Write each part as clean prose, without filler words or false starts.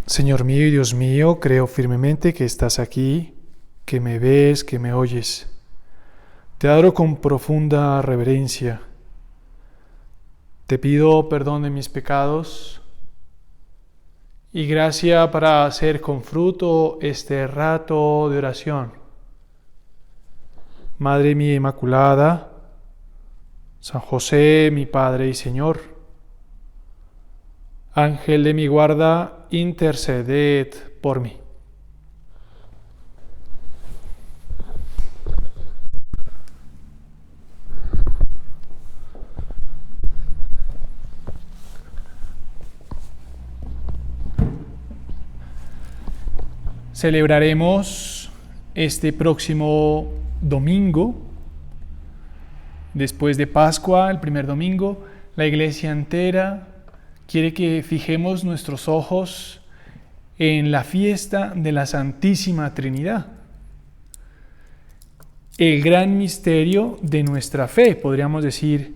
Señor mío y Dios mío, creo firmemente que estás aquí, que me ves, que me oyes. Te adoro con profunda reverencia. Te pido perdón de mis pecados y gracia para hacer con fruto este rato de oración. Madre mía Inmaculada, San José, mi Padre y Señor, Ángel de mi guarda, interceded por mí. Celebraremos este próximo domingo, después de Pascua, el primer domingo. La Iglesia entera quiere que fijemos nuestros ojos en la fiesta de la Santísima Trinidad, el gran misterio de nuestra fe. Podríamos decir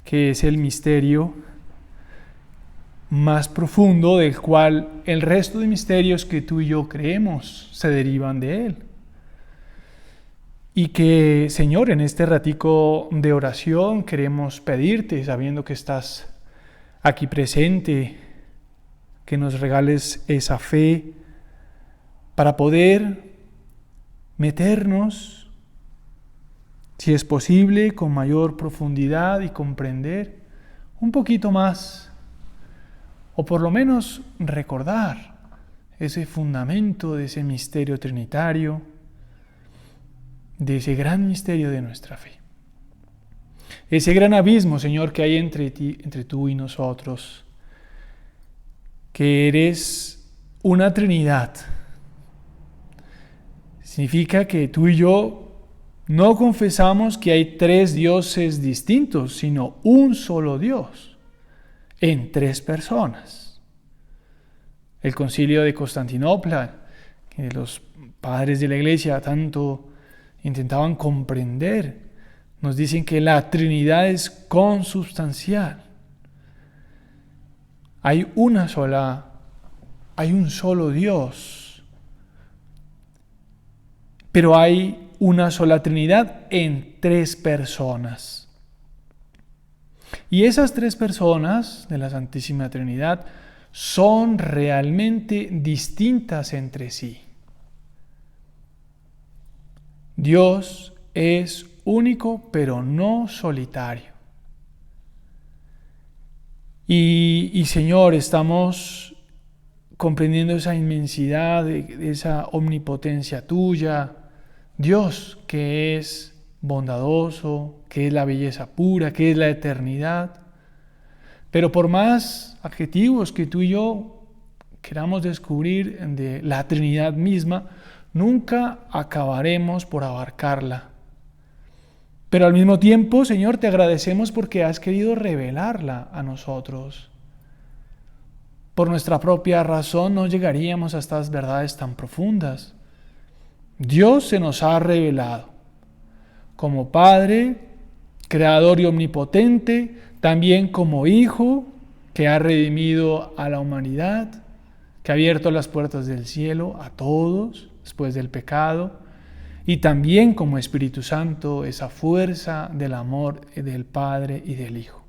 que es el misterio más profundo del cual el resto de misterios que tú y yo creemos se derivan de él. Y que, Señor, en este ratico de oración queremos pedirte, sabiendo que estás aquí presente, que nos regales esa fe para poder meternos, si es posible, con mayor profundidad y comprender un poquito más, o por lo menos recordar ese fundamento de ese misterio trinitario, de ese gran misterio de nuestra fe. Ese gran abismo, Señor, que hay entre tú y nosotros, que eres una Trinidad. Significa que tú y yo no confesamos que hay tres dioses distintos, sino un solo Dios en tres personas. El Concilio de Constantinopla, que los padres de la Iglesia tanto intentaban comprender, nos dicen que la Trinidad es consubstancial. Hay un solo Dios, pero hay una sola Trinidad en tres personas. Y esas tres personas de la Santísima Trinidad son realmente distintas entre sí. Dios es único, pero no solitario. Y Señor, estamos comprendiendo esa inmensidad, de esa omnipotencia tuya. Dios, que es bondadoso, que es la belleza pura, que es la eternidad. Pero por más adjetivos que tú y yo queramos descubrir de la Trinidad misma, nunca acabaremos por abarcarla. Pero al mismo tiempo, Señor, te agradecemos porque has querido revelarla a nosotros. Por nuestra propia razón no llegaríamos a estas verdades tan profundas. Dios se nos ha revelado como Padre, Creador y Omnipotente, también como Hijo, que ha redimido a la humanidad, que ha abierto las puertas del cielo a todos después del pecado, y también como Espíritu Santo, esa fuerza del amor del Padre y del Hijo.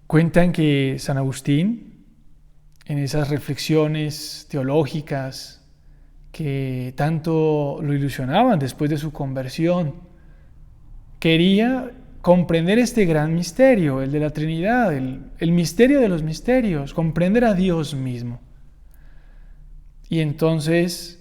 Cuentan que San Agustín, en esas reflexiones teológicas que tanto lo ilusionaban después de su conversión, quería comprender este gran misterio, el de la Trinidad, el misterio de los misterios, comprender a Dios mismo. Y entonces,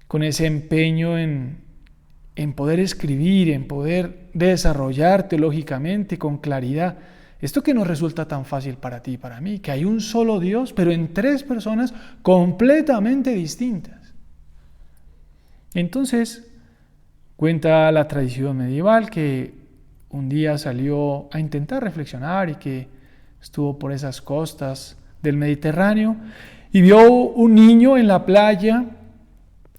con ese empeño en poder escribir, en poder desarrollar teológicamente con claridad esto que nos resulta tan fácil para ti y para mí, que hay un solo Dios, pero en tres personas completamente distintas. Entonces, cuenta la tradición medieval que un día salió a intentar reflexionar y que estuvo por esas costas del Mediterráneo y vio un niño en la playa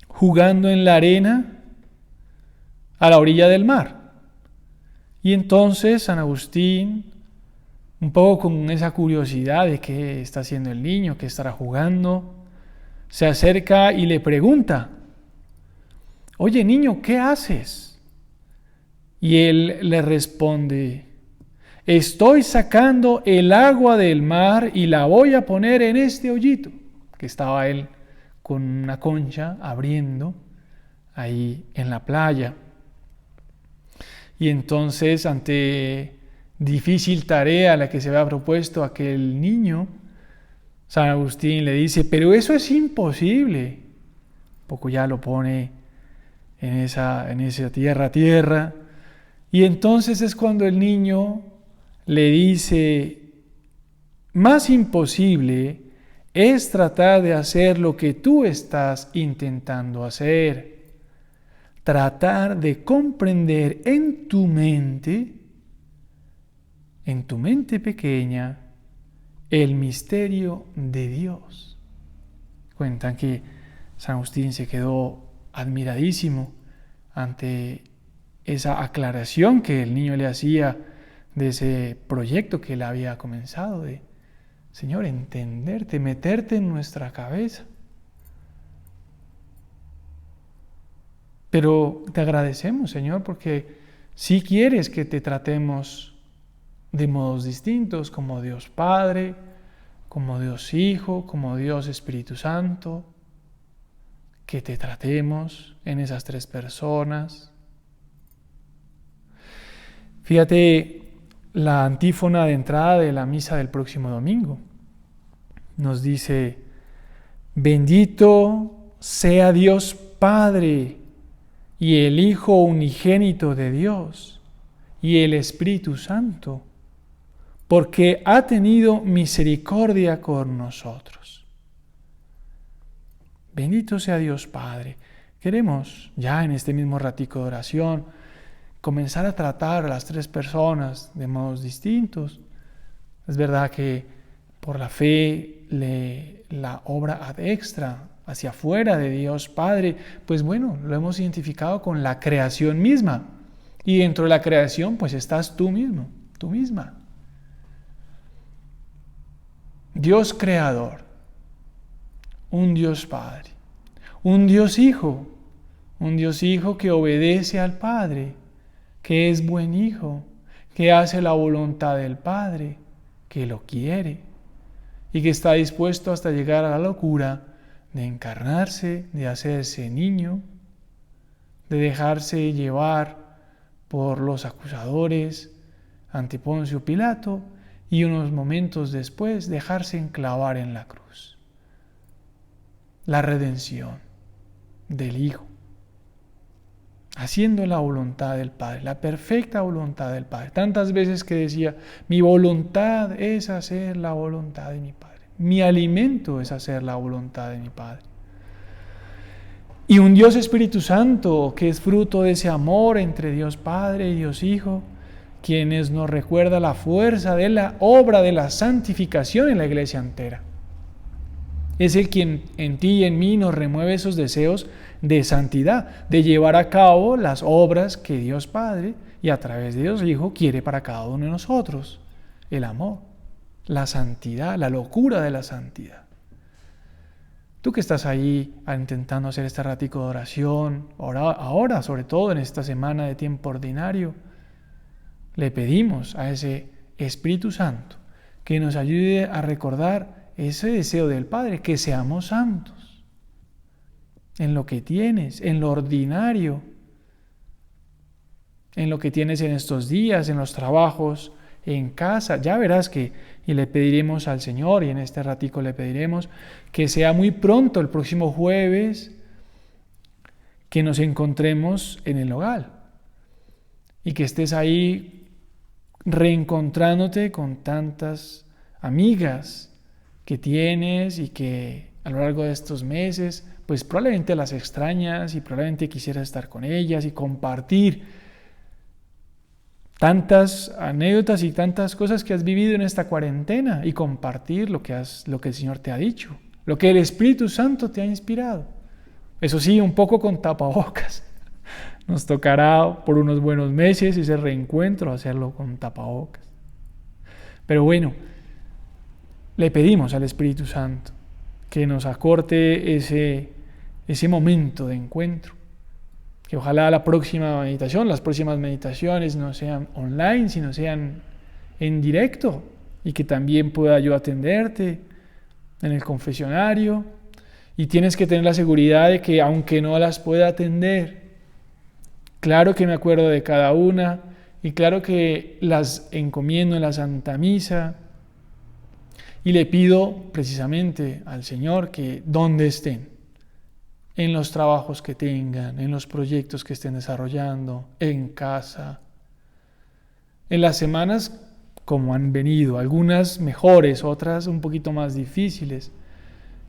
jugando en la arena a la orilla del mar. Y entonces San Agustín un poco con esa curiosidad de qué está haciendo el niño, qué estará jugando, se acerca y le pregunta: oye niño, ¿qué haces? Y él le responde: estoy sacando el agua del mar y la voy a poner en este hoyito. Que estaba él con una concha abriendo ahí en la playa. Y entonces, ante difícil tarea a la que se había propuesto aquel niño, San Agustín le dice: pero eso es imposible. Un poco ya lo pone en esa tierra. Y entonces es cuando el niño le dice: más imposible es tratar de hacer lo que tú estás intentando hacer. Tratar de comprender en tu mente pequeña, el misterio de Dios. Cuentan que San Agustín se quedó admiradísimo ante esa aclaración que el niño le hacía de ese proyecto que él había comenzado de, Señor, entenderte, meterte en nuestra cabeza. Pero te agradecemos, Señor, porque sí quieres que te tratemos de modos distintos, como Dios Padre, como Dios Hijo, como Dios Espíritu Santo, que te tratemos en esas tres personas. Fíjate la antífona de entrada de la misa del próximo domingo. Nos dice: bendito sea Dios Padre y el Hijo unigénito de Dios y el Espíritu Santo, porque ha tenido misericordia con nosotros. Bendito sea Dios Padre. Queremos ya en este mismo ratico de oración comenzar a tratar a las tres personas de modos distintos. Es verdad que por la fe la obra ad extra, hacia afuera de Dios Padre, pues bueno, lo hemos identificado con la creación misma. Y dentro de la creación pues estás tú mismo, tú misma. Dios creador, un Dios Padre, un Dios Hijo que obedece al Padre, que es buen hijo, que hace la voluntad del Padre, que lo quiere y que está dispuesto hasta llegar a la locura de encarnarse, de hacerse niño, de dejarse llevar por los acusadores ante Poncio Pilato y unos momentos después dejarse enclavar en la cruz. La redención del Hijo, haciendo la voluntad del Padre, la perfecta voluntad del Padre. Tantas veces que decía: mi voluntad es hacer la voluntad de mi Padre. Mi alimento es hacer la voluntad de mi Padre. Y un Dios Espíritu Santo que es fruto de ese amor entre Dios Padre y Dios Hijo, quienes nos recuerda la fuerza de la obra de la santificación en la iglesia entera. Es el quien en ti y en mí nos remueve esos deseos de santidad, de llevar a cabo las obras que Dios Padre y a través de Dios Hijo quiere para cada uno de nosotros. El amor, la santidad, la locura de la santidad. Tú que estás ahí intentando hacer este ratico de oración, ahora sobre todo en esta semana de tiempo ordinario, le pedimos a ese Espíritu Santo que nos ayude a recordar ese deseo del Padre, que seamos santos en lo que tienes, en lo ordinario, en lo que tienes en estos días, en los trabajos, en casa. Ya verás que, y le pediremos al Señor, y en este ratico le pediremos que sea muy pronto, el próximo jueves, que nos encontremos en el hogar y que estés ahí reencontrándote con tantas amigas que tienes y que a lo largo de estos meses pues probablemente las extrañas y probablemente quisieras estar con ellas y compartir tantas anécdotas y tantas cosas que has vivido en esta cuarentena y compartir lo que el Señor te ha dicho, lo que el Espíritu Santo te ha inspirado. Eso sí, un poco con tapabocas. Nos tocará por unos buenos meses ese reencuentro hacerlo con tapabocas. Pero bueno, le pedimos al Espíritu Santo que nos acorte ese momento de encuentro. Que ojalá la próxima meditación, las próximas meditaciones no sean online, sino sean en directo, y que también pueda yo atenderte en el confesionario. Y tienes que tener la seguridad de que aunque no las pueda atender, claro que me acuerdo de cada una y claro que las encomiendo en la Santa Misa y le pido precisamente al Señor que donde estén, en los trabajos que tengan, en los proyectos que estén desarrollando, en casa, en las semanas como han venido, algunas mejores, otras un poquito más difíciles,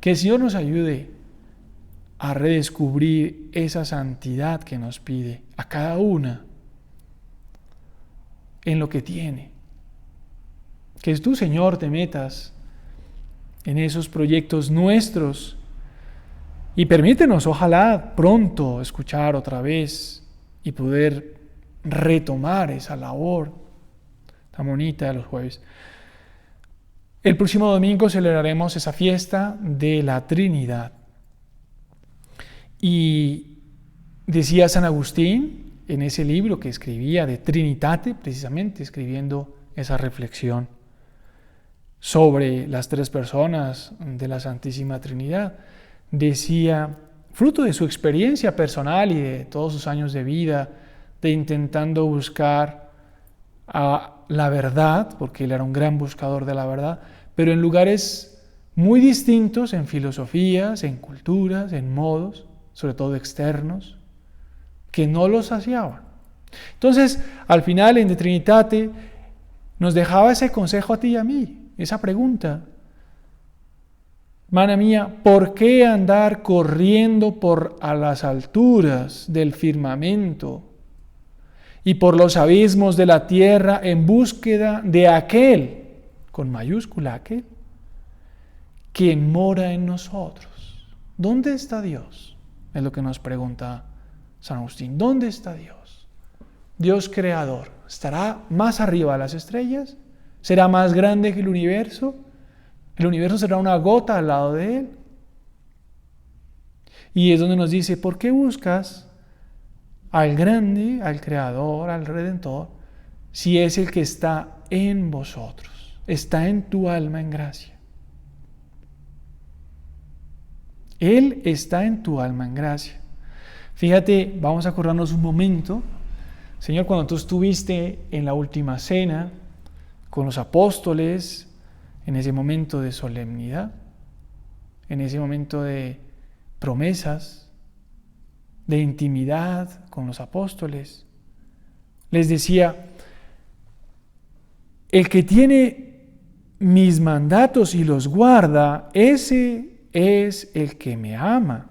que el Señor nos ayude a redescubrir esa santidad que nos pide a cada una en lo que tiene. Que tú, Señor, te metas en esos proyectos nuestros y permítenos, ojalá, pronto escuchar otra vez y poder retomar esa labor tan bonita de los jueves. El próximo domingo celebraremos esa fiesta de la Trinidad. Y decía San Agustín en ese libro que escribía de Trinitate, precisamente escribiendo esa reflexión sobre las tres personas de la Santísima Trinidad, decía, fruto de su experiencia personal y de todos sus años de vida, de intentando buscar la verdad, porque él era un gran buscador de la verdad, pero en lugares muy distintos, en filosofías, en culturas, en modos, sobre todo externos, que no los saciaban. Entonces, al final, en De Trinitate, nos dejaba ese consejo a ti y a mí, esa pregunta. Hermana mía, ¿por qué andar corriendo a las alturas del firmamento y por los abismos de la tierra en búsqueda de aquel, con mayúscula aquel, quien mora en nosotros? ¿Dónde está Dios? Es lo que nos pregunta San Agustín. ¿Dónde está Dios? Dios creador. ¿Estará más arriba de las estrellas? ¿Será más grande que el universo? ¿El universo será una gota al lado de Él? Y es donde nos dice, ¿por qué buscas al grande, al creador, al redentor, si es el que está en vosotros, está en tu alma en gracia? Él está en tu alma en gracia. Fíjate, vamos a acordarnos un momento, Señor, cuando tú estuviste en la última cena con los apóstoles, en ese momento de solemnidad, en ese momento de promesas, de intimidad con los apóstoles, les decía, el que tiene mis mandatos y los guarda, ese es el que me ama.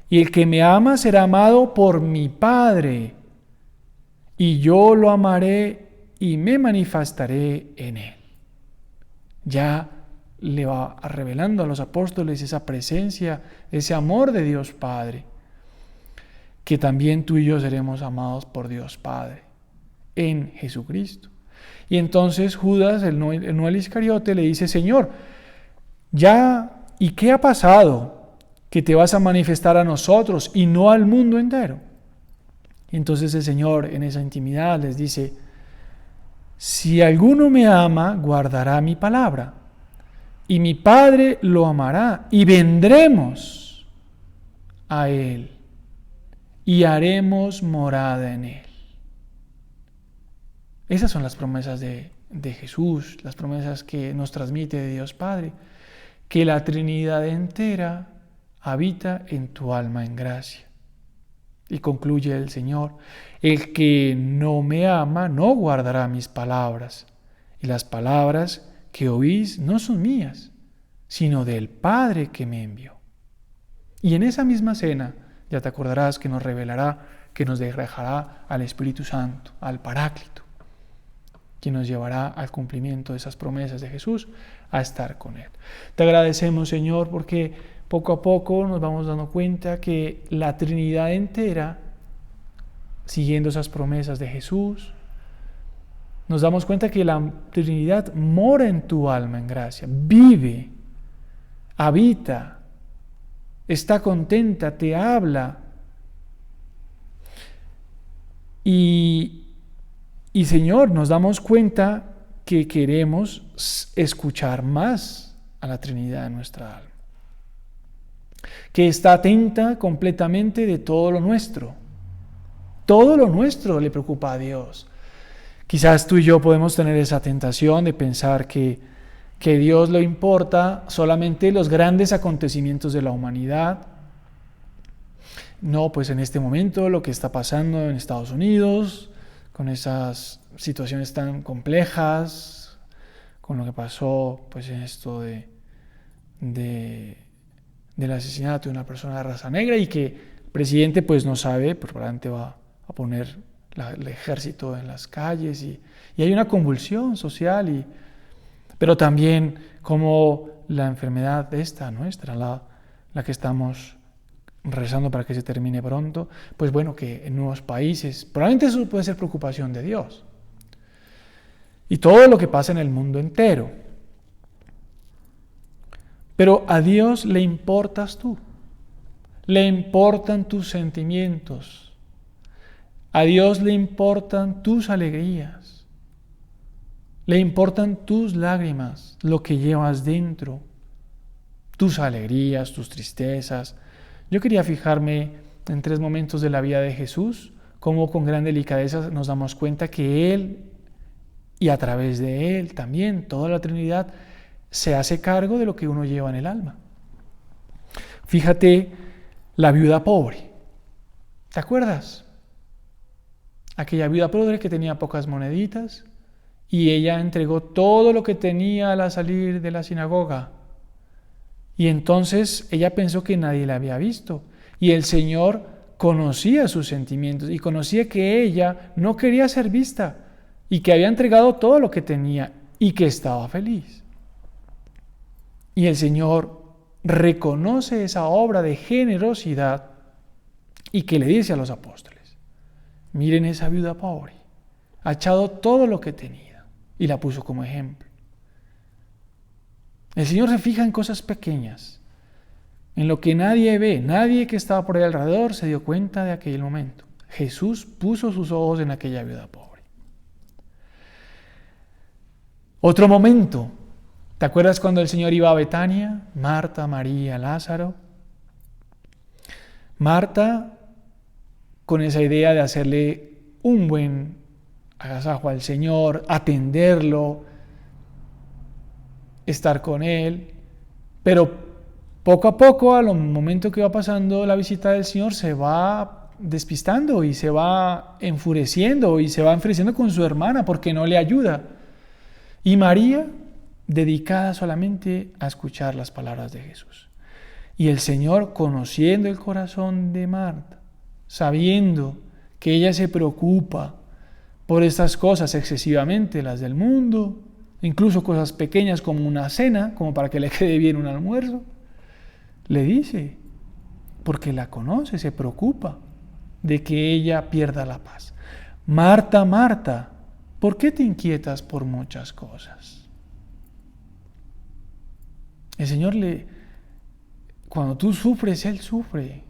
Y el que me ama será amado por mi Padre, y yo lo amaré y me manifestaré en él. Ya le va revelando a los apóstoles esa presencia, ese amor de Dios Padre, que también tú y yo seremos amados por Dios Padre en Jesucristo. Y entonces Judas, el Iscariote, le dice, Señor, ya, ¿y qué ha pasado? Que te vas a manifestar a nosotros y no al mundo entero. Y entonces el Señor en esa intimidad les dice, si alguno me ama, guardará mi palabra, y mi Padre lo amará, y vendremos a Él, y haremos morada en Él. Esas son las promesas de Jesús, las promesas que nos transmite de Dios Padre, que la Trinidad entera habita en tu alma en gracia. Y concluye el Señor, el que no me ama no guardará mis palabras, y las palabras que oís no son mías, sino del Padre que me envió. Y en esa misma cena, ya te acordarás que nos revelará, que nos dejará al Espíritu Santo, al Paráclito, quien nos llevará al cumplimiento de esas promesas de Jesús, a estar con Él. Te agradecemos, Señor, porque poco a poco nos vamos dando cuenta que la Trinidad entera, siguiendo esas promesas de Jesús, nos damos cuenta que la Trinidad mora en tu alma en gracia, vive, habita, está contenta, te habla. Y Señor, nos damos cuenta que queremos escuchar más a la Trinidad en nuestra alma, que está atenta completamente de todo lo nuestro. Todo lo nuestro le preocupa a Dios. Quizás tú y yo podemos tener esa tentación de pensar que Dios le importa solamente los grandes acontecimientos de la humanidad. No, pues en este momento lo que está pasando en Estados Unidos, con esas situaciones tan complejas, con lo que pasó pues en esto del asesinato de una persona de raza negra, y que el presidente pues no sabe, pero probablemente va a poner el ejército en las calles y hay una convulsión social, pero también como la enfermedad esta nuestra, la que estamos rezando para que se termine pronto, pues bueno, que en nuevos países, probablemente eso puede ser preocupación de Dios. Y todo lo que pasa en el mundo entero. Pero a Dios le importas tú, le importan tus sentimientos, a Dios le importan tus alegrías, le importan tus lágrimas, lo que llevas dentro, tus alegrías, tus tristezas. Yo quería fijarme en 3 momentos de la vida de Jesús, cómo con gran delicadeza nos damos cuenta que Él, y a través de Él también, toda la Trinidad, se hace cargo de lo que uno lleva en el alma. Fíjate, la viuda pobre. ¿Te acuerdas? Aquella viuda pobre que tenía pocas moneditas y ella entregó todo lo que tenía al salir de la sinagoga. Y entonces ella pensó que nadie la había visto. Y el Señor conocía sus sentimientos y conocía que ella no quería ser vista y que había entregado todo lo que tenía y que estaba feliz. Y el Señor reconoce esa obra de generosidad y que le dice a los apóstoles: miren esa viuda pobre, ha echado todo lo que tenía y la puso como ejemplo. El Señor se fija en cosas pequeñas, en lo que nadie ve, nadie que estaba por ahí alrededor se dio cuenta de aquel momento. Jesús puso sus ojos en aquella viuda pobre. Otro momento, ¿te acuerdas cuando el Señor iba a Betania? Marta, María, Lázaro. Marta, con esa idea de hacerle un buen agasajo al Señor, atenderlo, estar con Él, pero poco a poco, al momento que va pasando la visita del Señor, se va despistando y se va enfureciendo con su hermana porque no le ayuda. Y María, dedicada solamente a escuchar las palabras de Jesús. Y el Señor, conociendo el corazón de Marta, sabiendo que ella se preocupa por estas cosas excesivamente, las del mundo, incluso cosas pequeñas como una cena, como para que le quede bien un almuerzo, le dice, porque la conoce, se preocupa de que ella pierda la paz. Marta, Marta, ¿por qué te inquietas por muchas cosas? El Señor cuando tú sufres, Él sufre.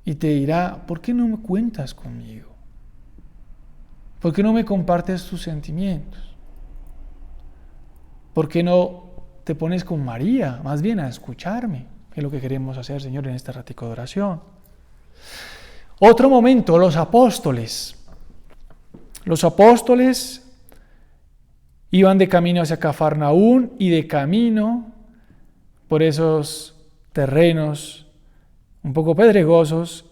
Y te dirá, ¿por qué no me cuentas conmigo? ¿Por qué no me compartes tus sentimientos? ¿Por qué no te pones con María, más bien a escucharme? Que es lo que queremos hacer, Señor, en este ratico de oración. Otro momento, los apóstoles. Los apóstoles iban de camino hacia Cafarnaún y de camino por esos terrenos un poco pedregosos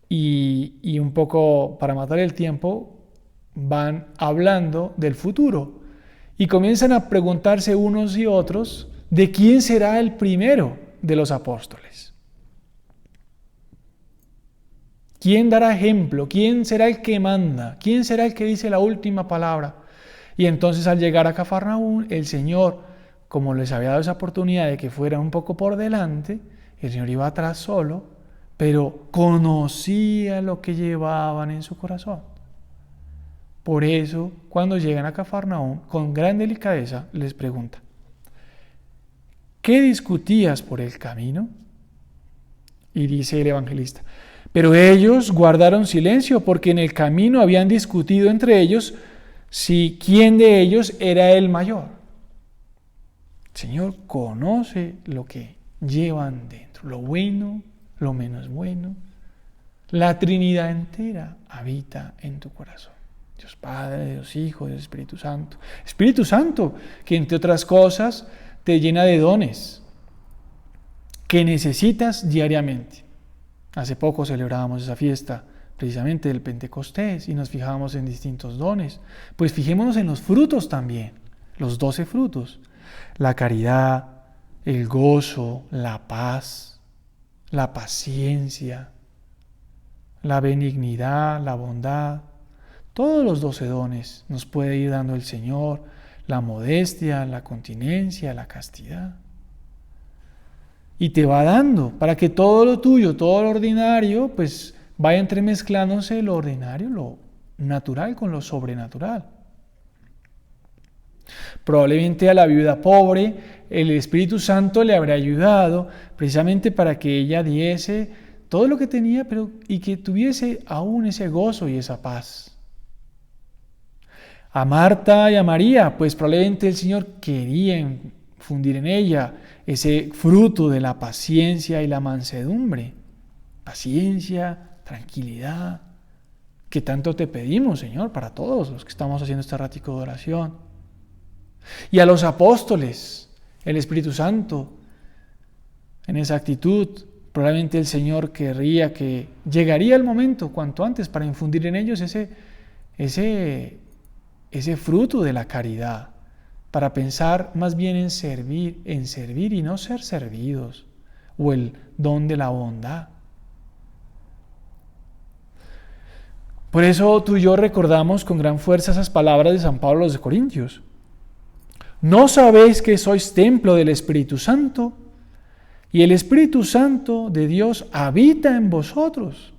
y un poco para matar el tiempo, van hablando del futuro y comienzan a preguntarse unos y otros de quién será el primero de los apóstoles. ¿Quién dará ejemplo? ¿Quién será el que manda? ¿Quién será el que dice la última palabra? Y entonces al llegar a Cafarnaún, el Señor, como les había dado esa oportunidad de que fueran un poco por delante, el Señor iba atrás solo, pero conocía lo que llevaban en su corazón. Por eso, cuando llegan a Cafarnaúm, con gran delicadeza les pregunta: ¿qué discutías por el camino? Y dice el evangelista: pero ellos guardaron silencio, porque en el camino habían discutido entre ellos si quién de ellos era el mayor. El Señor conoce lo que llevan dentro, lo bueno, lo menos bueno. La Trinidad entera habita en tu corazón. Dios Padre, Dios Hijo, Dios Espíritu Santo. Espíritu Santo, que entre otras cosas te llena de dones que necesitas diariamente. Hace poco celebrábamos esa fiesta precisamente del Pentecostés y nos fijábamos en distintos dones. Pues fijémonos en los frutos también, los 12 frutos. La caridad, el gozo, la paz, la paciencia, la benignidad, la bondad. Todos los 12 dones nos puede ir dando el Señor: la modestia, la continencia, la castidad. Y te va dando para que todo lo tuyo, todo lo ordinario, pues vaya entremezclándose lo ordinario, lo natural con lo sobrenatural. Probablemente a la viuda pobre el Espíritu Santo le habrá ayudado precisamente para que ella diese todo lo que tenía, y que tuviese aún ese gozo y esa paz. A Marta y a María, pues probablemente el Señor quería infundir en ella ese fruto de la paciencia y la mansedumbre. Paciencia, tranquilidad, que tanto te pedimos, Señor, para todos los que estamos haciendo este ratico de oración. Y a los apóstoles, el Espíritu Santo, en esa actitud, probablemente el Señor querría que llegaría el momento cuanto antes para infundir en ellos ese fruto de la caridad, para pensar más bien en servir y no ser servidos, o el don de la bondad. Por eso tú y yo recordamos con gran fuerza esas palabras de San Pablo a los Corintios. ¿No sabéis que sois templo del Espíritu Santo? Y el Espíritu Santo de Dios habita en vosotros.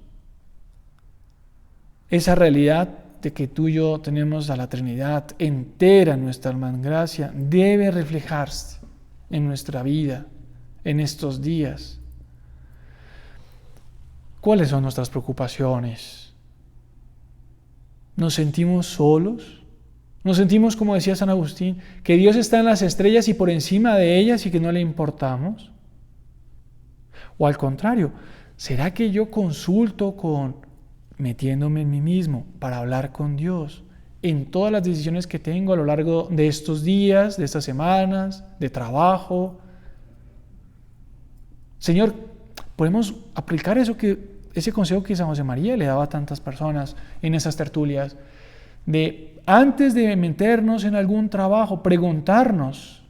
Esa realidad de que tú y yo tenemos a la Trinidad entera en nuestra alma en gracia debe reflejarse en nuestra vida, en estos días. ¿Cuáles son nuestras preocupaciones? ¿Nos sentimos solos? ¿Nos sentimos, como decía San Agustín, que Dios está en las estrellas y por encima de ellas y que no le importamos? O al contrario, ¿será que yo consulto metiéndome en mí mismo para hablar con Dios en todas las decisiones que tengo a lo largo de estos días, de estas semanas, de trabajo? Señor, podemos aplicar ese consejo que San José María le daba a tantas personas en esas tertulias, de antes de meternos en algún trabajo, preguntarnos,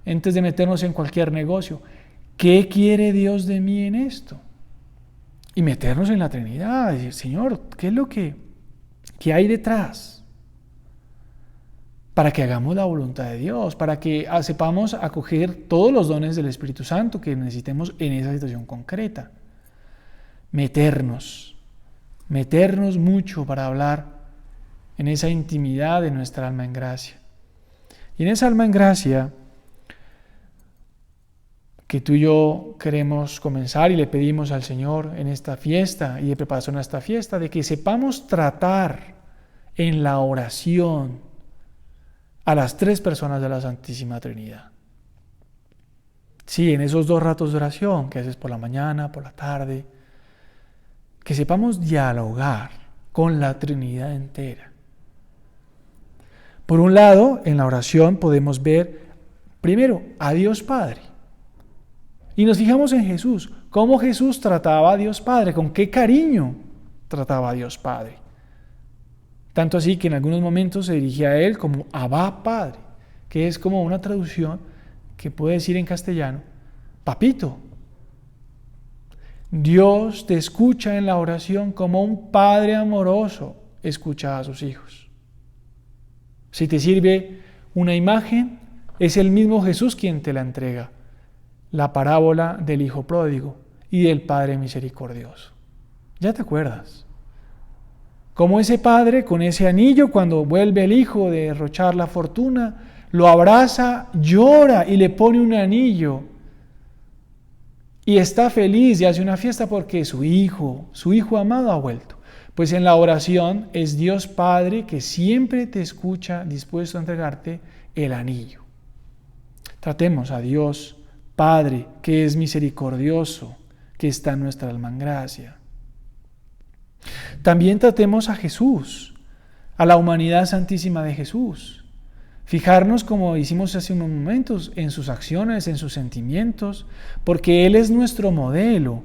antes de meternos en cualquier negocio, ¿qué quiere Dios de mí en esto? Y meternos en la Trinidad, decir, Señor, ¿qué es lo que hay detrás? Para que hagamos la voluntad de Dios, para que sepamos acoger todos los dones del Espíritu Santo que necesitemos en esa situación concreta. Meternos mucho para hablar en esa intimidad de nuestra alma en gracia. Y en esa alma en gracia que tú y yo queremos comenzar y le pedimos al Señor en esta fiesta y de preparación a esta fiesta, de que sepamos tratar en la oración a las 3 personas de la Santísima Trinidad. Sí, en esos 2 ratos de oración que haces por la mañana, por la tarde, que sepamos dialogar con la Trinidad entera. Por un lado, en la oración podemos ver primero a Dios Padre. Y nos fijamos en Jesús, cómo Jesús trataba a Dios Padre, con qué cariño trataba a Dios Padre. Tanto así que en algunos momentos se dirigía a Él como Abba Padre, que es como una traducción que puede decir en castellano, papito. Dios te escucha en la oración como un padre amoroso escucha a sus hijos. Si te sirve una imagen, es el mismo Jesús quien te la entrega. La parábola del hijo pródigo y del Padre misericordioso. ¿Ya te acuerdas? Como ese padre con ese anillo, cuando vuelve el hijo de derrochar la fortuna, lo abraza, llora y le pone un anillo. Y está feliz y hace una fiesta porque su hijo amado ha vuelto. Pues en la oración es Dios Padre que siempre te escucha, dispuesto a entregarte el anillo. Tratemos a Dios Padre, que es misericordioso, que está en nuestra alma en gracia. También tratemos a Jesús, a la humanidad santísima de Jesús. Fijarnos, como hicimos hace unos momentos, en sus acciones, en sus sentimientos, porque Él es nuestro modelo,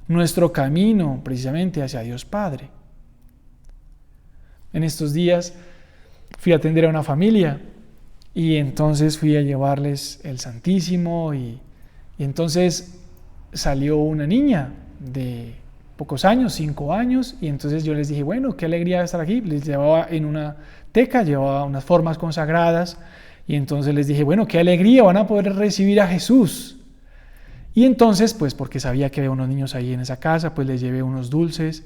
nuestro camino precisamente hacia Dios Padre. En estos días fui a atender a una familia y entonces fui a llevarles el Santísimo y entonces salió una niña de pocos años, 5 años, y entonces yo les dije, bueno, qué alegría estar aquí. Les llevaba en una teca, llevaba unas formas consagradas, y entonces les dije, bueno, qué alegría, van a poder recibir a Jesús. Y entonces, pues porque sabía que había unos niños ahí en esa casa, pues les llevé unos dulces,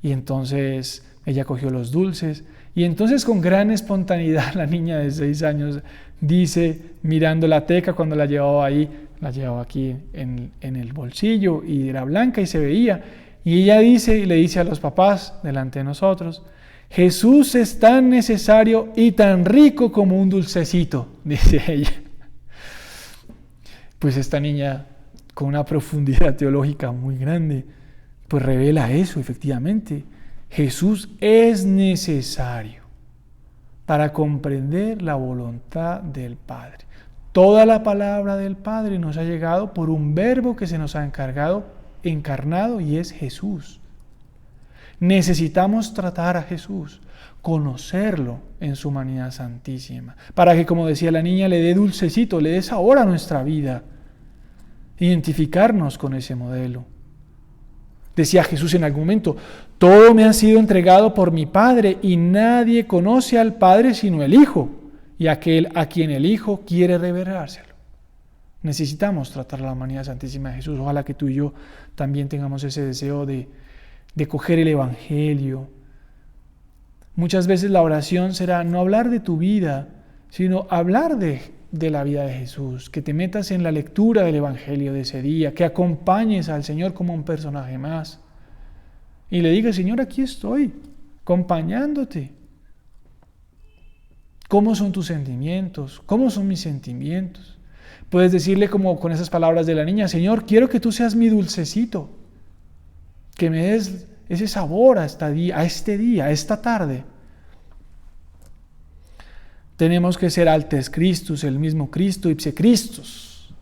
y entonces ella cogió los dulces, y entonces con gran espontaneidad la niña de 6 años dice, mirando la teca cuando la llevaba ahí, la llevaba aquí en el bolsillo, y era blanca y se veía, y ella dice y le dice a los papás delante de nosotros, Jesús es tan necesario y tan rico como un dulcecito, dice ella. Pues esta niña, con una profundidad teológica muy grande, pues revela eso, efectivamente. Jesús es necesario para comprender la voluntad del Padre. Toda la palabra del Padre nos ha llegado por un verbo que se nos ha encarnado y es Jesús. Necesitamos tratar a Jesús, conocerlo en su humanidad santísima, para que, como decía la niña, le dé dulcecito, le dé sabor a nuestra vida, identificarnos con ese modelo. Decía Jesús en algún momento, todo me ha sido entregado por mi Padre y nadie conoce al Padre sino el Hijo y aquel a quien el Hijo quiere revelárselo. Necesitamos tratar la humanidad santísima de Jesús. Ojalá que tú y yo también tengamos ese deseo de coger el Evangelio. Muchas veces la oración será no hablar de tu vida, sino hablar de la vida de Jesús, que te metas en la lectura del Evangelio de ese día, que acompañes al Señor como un personaje más y le digas, Señor, aquí estoy, acompañándote. ¿Cómo son tus sentimientos? ¿Cómo son mis sentimientos? Puedes decirle como con esas palabras de la niña, Señor, quiero que tú seas mi dulcecito, que me des ese sabor a este día, a esta tarde. Tenemos que ser altes Christus, el mismo Cristo, ipse Christus,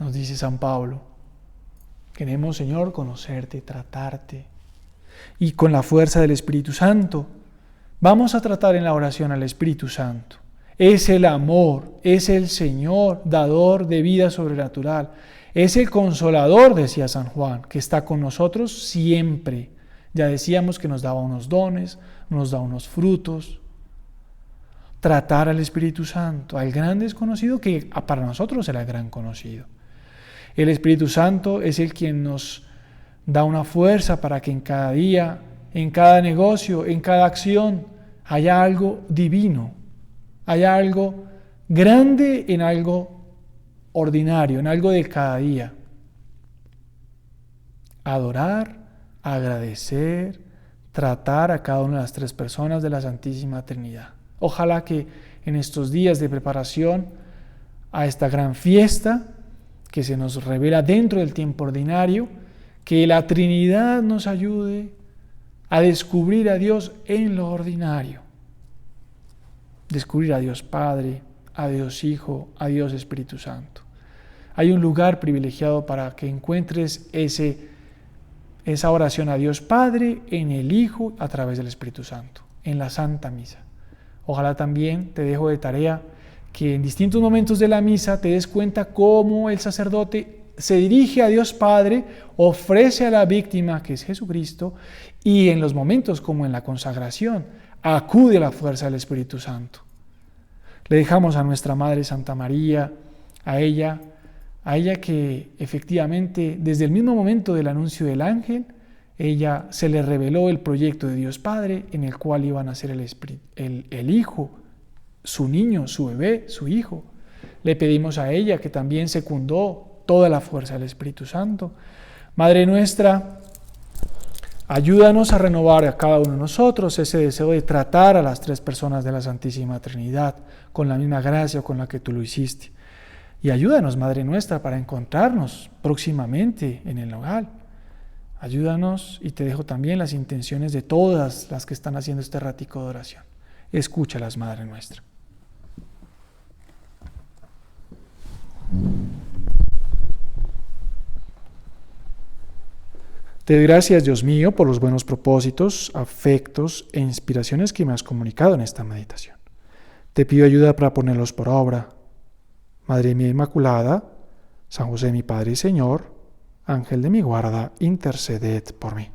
nos dice San Pablo. Queremos, Señor, conocerte, tratarte. Y con la fuerza del Espíritu Santo, vamos a tratar en la oración al Espíritu Santo. Es el amor, es el Señor, dador de vida sobrenatural. Es el consolador, decía San Juan, que está con nosotros siempre. Ya decíamos que nos daba unos dones, nos da unos frutos. Tratar al Espíritu Santo, al gran desconocido que para nosotros era el gran conocido. El Espíritu Santo es el quien nos da una fuerza para que en cada día, en cada negocio, en cada acción, haya algo divino, haya algo grande en algo ordinario, en algo de cada día. Adorar, agradecer, tratar a cada una de las 3 personas de la Santísima Trinidad. Ojalá que en estos días de preparación a esta gran fiesta que se nos revela dentro del tiempo ordinario, que la Trinidad nos ayude a descubrir a Dios en lo ordinario. Descubrir a Dios Padre, a Dios Hijo, a Dios Espíritu Santo. Hay un lugar privilegiado para que encuentres esa oración a Dios Padre en el Hijo a través del Espíritu Santo, en la Santa Misa. Ojalá también te dejo de tarea que en distintos momentos de la misa te des cuenta cómo el sacerdote se dirige a Dios Padre, ofrece a la víctima, que es Jesucristo, y en los momentos como en la consagración, acude a la fuerza del Espíritu Santo. Le dejamos a nuestra Madre Santa María, a ella que efectivamente desde el mismo momento del anuncio del ángel, ella se le reveló el proyecto de Dios Padre en el cual iban a ser el Hijo, su niño, su bebé, su Hijo. Le pedimos a ella que también secundó toda la fuerza del Espíritu Santo. Madre nuestra, ayúdanos a renovar a cada uno de nosotros ese deseo de tratar a las tres personas de la Santísima Trinidad con la misma gracia con la que tú lo hiciste. Y ayúdanos, Madre nuestra, para encontrarnos próximamente en el hogar. Ayúdanos, y te dejo también las intenciones de todas las que están haciendo este ratico de oración. Escúchalas, Madre nuestra. Te doy gracias, Dios mío, por los buenos propósitos, afectos e inspiraciones que me has comunicado en esta meditación. Te pido ayuda para ponerlos por obra. Madre mía Inmaculada, San José mi Padre y Señor, Ángel de mi guarda, interceded por mí.